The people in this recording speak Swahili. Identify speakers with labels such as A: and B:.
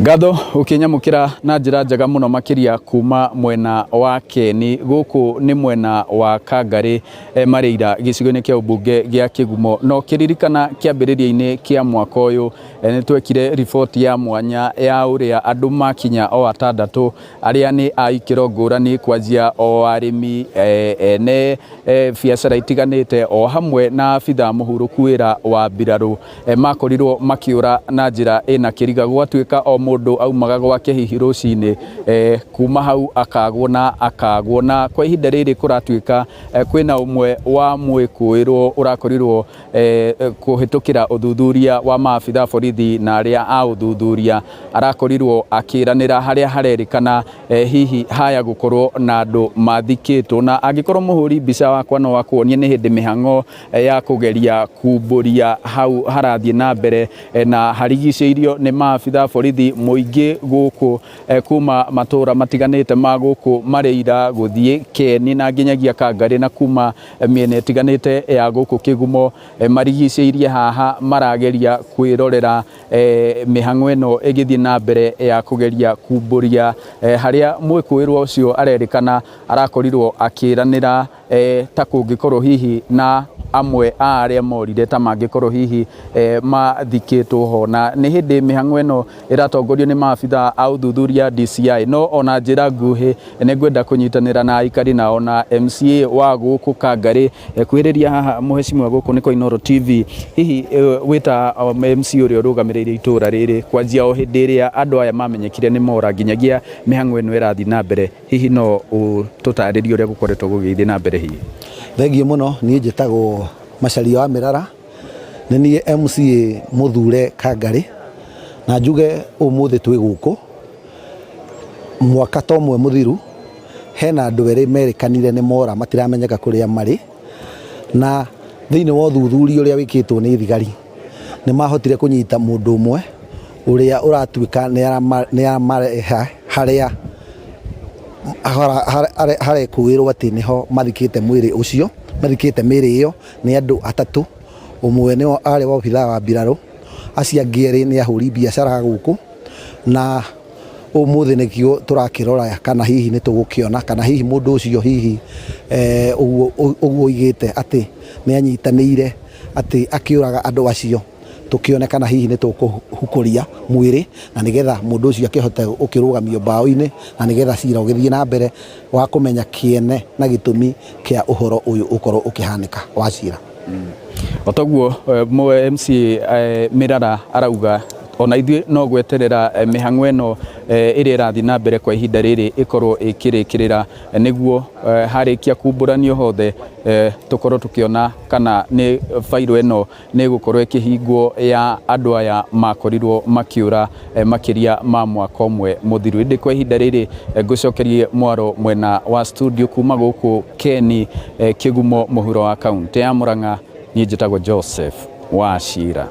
A: Ngatho ukinyamukira na njira njega muno makiria kuma mwena wa Keni guku ni mwena wa Kangari Mareira gicigo-ini kia ubunge gia Kigumo no kiririkana kiambiriria-ini kia mwaka uyu ni twekire report ya mwanya ya uria andu makinya o atandatu aria ni aikiro ngurani kwanjia o arimi ene biacara itiganite o hamwe na abitha muhuruku wira wa mbiraru makorirwo makiura na njira ina kiriga gwatuika o mundu aumaga gwake hihi rucini kuma hau akagwo na kwa ihinda riri kuratuika kwina umwe wa mwikuirwo urakorirwo kuhitukira uthuthuria wa maabitha borithi na aria a uthuthuria arakorirwo akiranira haria harerikana hihi haya gukorwo na andu mathikitwo na angikorwo muhuri mbica wakwa no wakuonie ni hindi mihango ya kugeria kumburia hau harathie na mbere na harigiceirio ni maabitha borithi muingi guku kuma matura matiganite ma guku Mareira guthie Keni na nginyagia Kangari na kuma miene tiganite ya guku Kigumo marigiceirie haha marageria kwirorera mihango eno igithie na mbere ya kugeria kumburia haria mwikuirwo ucio arerikana arakorirwo akiranira ta kungikorwo hihi na amwe aria morire ta mangikorwo hihi mathikitwo ho na ni hindi mihango eno iratongorio ni maabitha a uthuthuria DCI no ona njira nguhi ni ngwenda kunyitanira na aikari na ona MCA wa guku Kangari kwiriria haha muheshimiwa guku ni Koinoro TV hihi wita MC uria rugamirire itura riri kwanjia o hindi ria andu aya mamenyekire ni mora nginyagia mihango eno irathi na mbere hihi no tutaririe uria gukoretwo gugithi na mbere hihi.
B: Thengio muno ni njitagwo Macharia wa Mirara ni nie MCA muthure Kangari na njuge umuthi twi guku mwaka tomwe muthiru hena andu eri merikanire ni mora matiramenyeka kuria mari na thiini wa uthuthuria uria wikitwo ni thigari ni mahotire kunyita mundu umwe uria uratuika ni amareha haria harekuirwo ati niho mathikite mwiri ucio mathikite miri iyo ni andu atatu umwe ni ari wa obitha wa mbiraru acia ngieri ni ahuri biacara guku na umuthi nikio turakirora kana hihi ni tugukiona kana hihi mundu ucio hihi uguo igite ati ni anyitanire ati akiuraga andu acio tukionekana hihi ni tukuhukuria mwiri na nigetha mundu ucio akihote ukirugamio bao-ini na nigetha cira ugithie na mbere wa kumenya kiene na gitumi kia uhoro uyu ukorwo ukihanika wa cira.
A: Otaguo MC Mirara arauga ona ithue no gweterera mihango eno iria irathi na mbere kwa ihinda riri ikorwo ikirikirira niguo harikia kumburanio hothe tukorwo tukiona kana ni fairo eno ni gukorwo ikihingwo ya andu aya makorirwo makiura makiria ma mwaka umwe muthiru indi kwa ihinda riri ngucokerie mwaro mwena wa studio kuma guku Keni Kigumo muhuro wa kaunti ya Murang'a ni njitagwo Joseph Wachira.